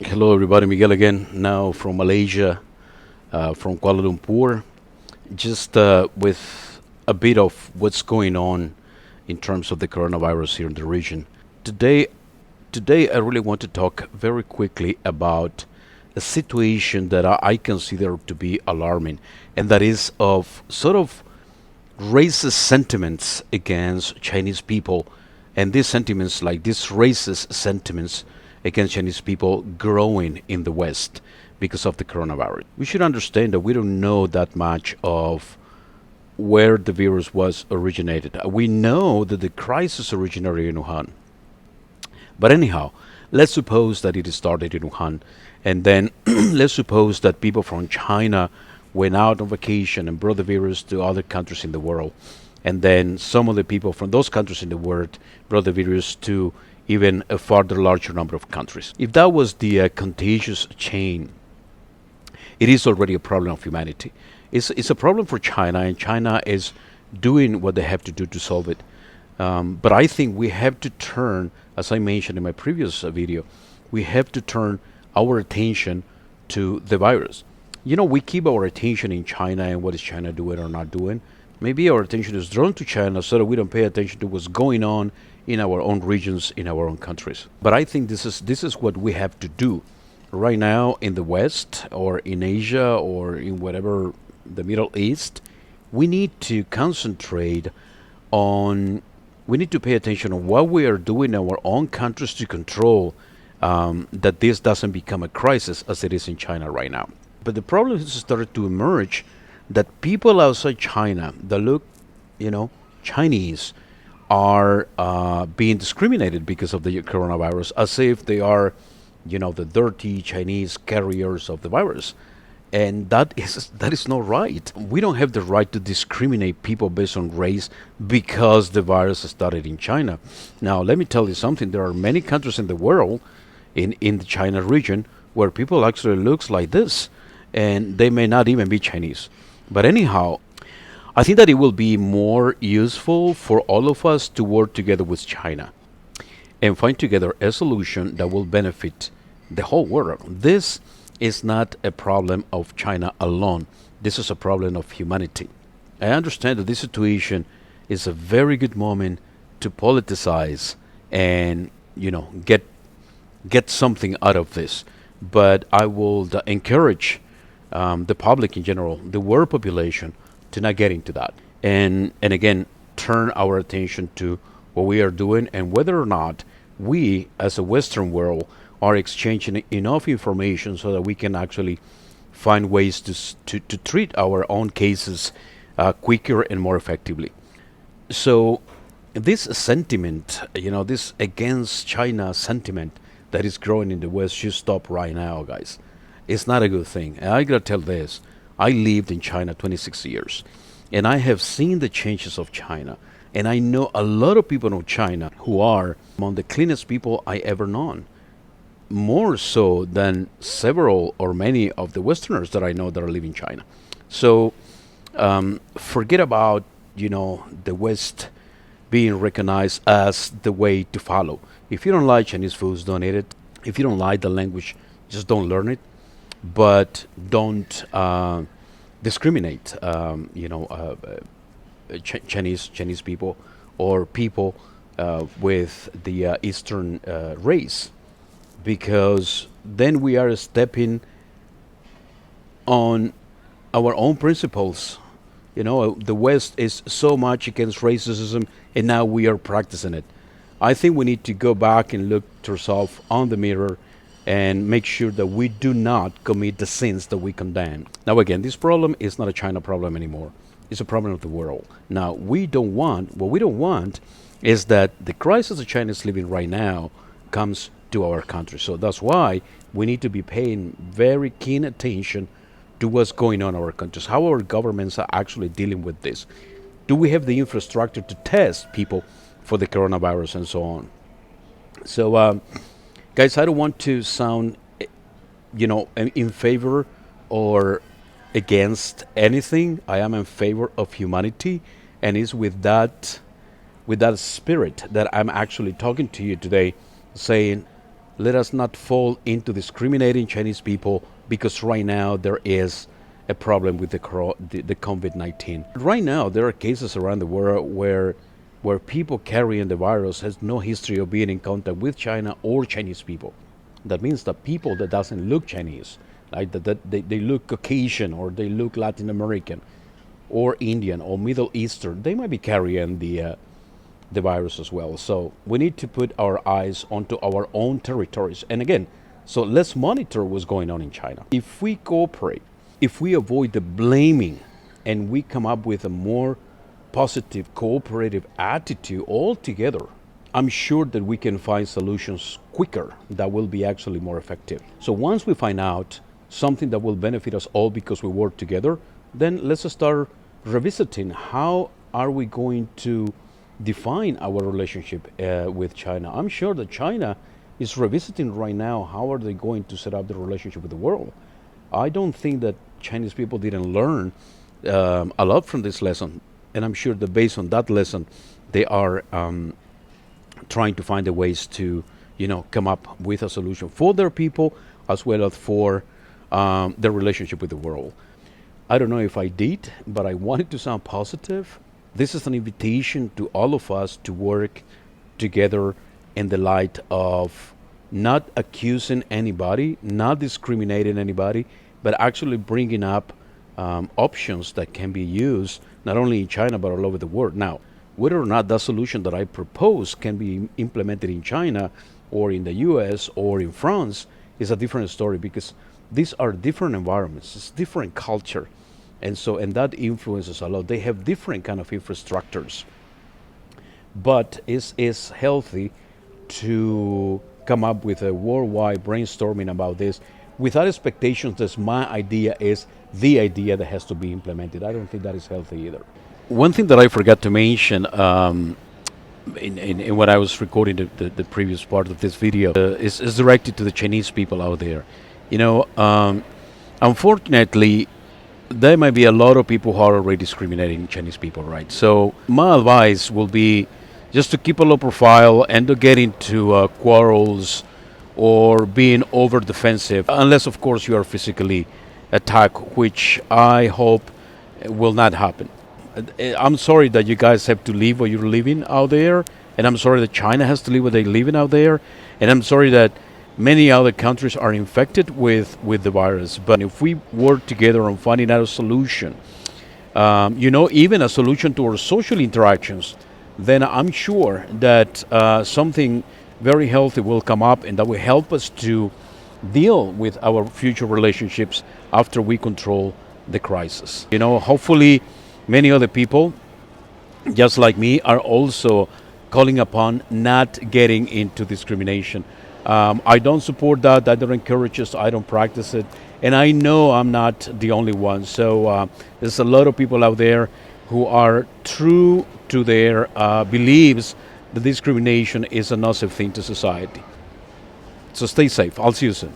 Hello, everybody. Miguel again, now from Malaysia, from Kuala Lumpur. Just with a bit of what's going on in terms of the coronavirus here in the region. Today, today I really want to talk very quickly about a situation that I consider to be alarming, and that is of sort of racist sentiments against Chinese people, and these sentiments, like these racist sentiments against Chinese people, growing in the West because of the coronavirus. We should understand that we don't know that much of where the virus was originated. We know that the crisis originated in Wuhan, but anyhow, let's suppose that it started in Wuhan, and then let's suppose that people from China went out on vacation and brought the virus to other countries in the world. And then some of the people from those countries in the world brought the virus to even a further larger number of countries. If that was the contagious chain, it is already a problem of humanity. It's a problem for China, and China is doing what they have to do to solve it. But I think we have to turn, as I mentioned in my previous video, we have to turn our attention to the virus. You know, we keep our attention in China and what is China doing or not doing. Maybe our attention is drawn to China so that we don't pay attention to what's going on in our own regions, in our own countries. But I think this is what we have to do right now in the West or in Asia or in whatever the Middle East. We need to concentrate on. We need to pay attention on what we are doing in our own countries to control that this doesn't become a crisis as it is in China right now. But the problem has started to emerge that people outside China that look, Chinese, are being discriminated because of the coronavirus, as if they are, the dirty Chinese carriers of the virus. And that is not right. We don't have the right to discriminate people based on race because the virus started in China. Now, let me tell you something. There are many countries in the world, in the China region, where people actually looks like this, and they may not even be Chinese. But anyhow, I think that it will be more useful for all of us to work together with China and find together a solution that will benefit the whole world. This is not a problem of China alone. This is a problem of humanity. I understand that this situation is a very good moment to politicize and get something out of this. But I will encourage the public in general, the world population, to not get into that. And again, turn our attention to what we are doing and whether or not we, as a Western world, are exchanging enough information so that we can actually find ways to treat our own cases quicker and more effectively. So this sentiment, this against China sentiment that is growing in the West should stop right now, guys. It's not a good thing. And I gotta tell this. I lived in China 26 years, and I have seen the changes of China. And I know a lot of people in China who are among the cleanest people I ever known, more so than several or many of the Westerners that I know that are living in China. So forget about the West being recognized as the way to follow. If you don't like Chinese foods, don't eat it. If you don't like the language, just don't learn it. But don't discriminate. Chinese people or people with the Eastern race, because then we are stepping on our own principles. The West is so much against racism, and now we are practicing it. I think we need to go back and look to ourselves on the mirror and make sure that we do not commit the sins that we condemn. Now, again, this problem is not a China problem anymore. It's a problem of the world. Now, what we don't want is that the crisis that China is living right now comes to our country. So that's why we need to be paying very keen attention to what's going on in our countries, how our governments are actually dealing with this. Do we have the infrastructure to test people for the coronavirus and so on? So, guys, I don't want to sound, in favor or against anything. I am in favor of humanity, and it's with that spirit that I'm actually talking to you today, saying Let us not fall into discriminating Chinese people because right now there is a problem with the COVID-19. Right now, there are cases around the world where people carrying the virus has no history of being in contact with China or Chinese people. That means that people that doesn't look Chinese, like that they look Caucasian or they look Latin American or Indian or Middle Eastern, they might be carrying the virus as well. So we need to put our eyes onto our own territories. And again, so let's monitor what's going on in China. If we cooperate, if we avoid the blaming and we come up with a more positive, cooperative attitude altogether, I'm sure that we can find solutions quicker that will be actually more effective. So once we find out something that will benefit us all because we work together, then let's start revisiting how are we going to define our relationship with China. I'm sure that China is revisiting right now how are they going to set up the relationship with the world. I don't think that Chinese people didn't learn a lot from this lesson, and I'm sure that based on that lesson, they are trying to find the ways to, come up with a solution for their people as well as for their relationship with the world. I don't know if I did, but I wanted to sound positive. This is an invitation to all of us to work together in the light of not accusing anybody, not discriminating anybody, but actually bringing up options that can be used not only in China but all over the world. Now, whether or not that solution that I propose can be implemented in China or in the US or in France is a different story, because these are different environments, it's different culture, and that influences a lot. They have different kind of infrastructures, but it's healthy to come up with a worldwide brainstorming about this without expectations that my idea is the idea that has to be implemented. I don't think that is healthy either. One thing that I forgot to mention in when I was recording the previous part of this video is directed to the Chinese people out there. Unfortunately, there might be a lot of people who are already discriminating Chinese people, right? So my advice will be just to keep a low profile and to get into quarrels or being over defensive, unless of course you are physically attacked, which I hope will not happen. I'm sorry that you guys have to leave what you're living out there, and I'm sorry that China has to leave what they're living out there, and I'm sorry that many other countries are infected with the virus. But if we work together on finding out a solution, even a solution to our social interactions, then I'm sure that something very healthy will come up, and that will help us to deal with our future relationships after we control the crisis. Hopefully many other people, just like me, are also calling upon not getting into discrimination. I don't support that. I don't encourage it. I don't practice it. And I know I'm not the only one. So there's a lot of people out there who are true to their beliefs that discrimination is a nocive thing to society. So stay safe. I'll see you soon.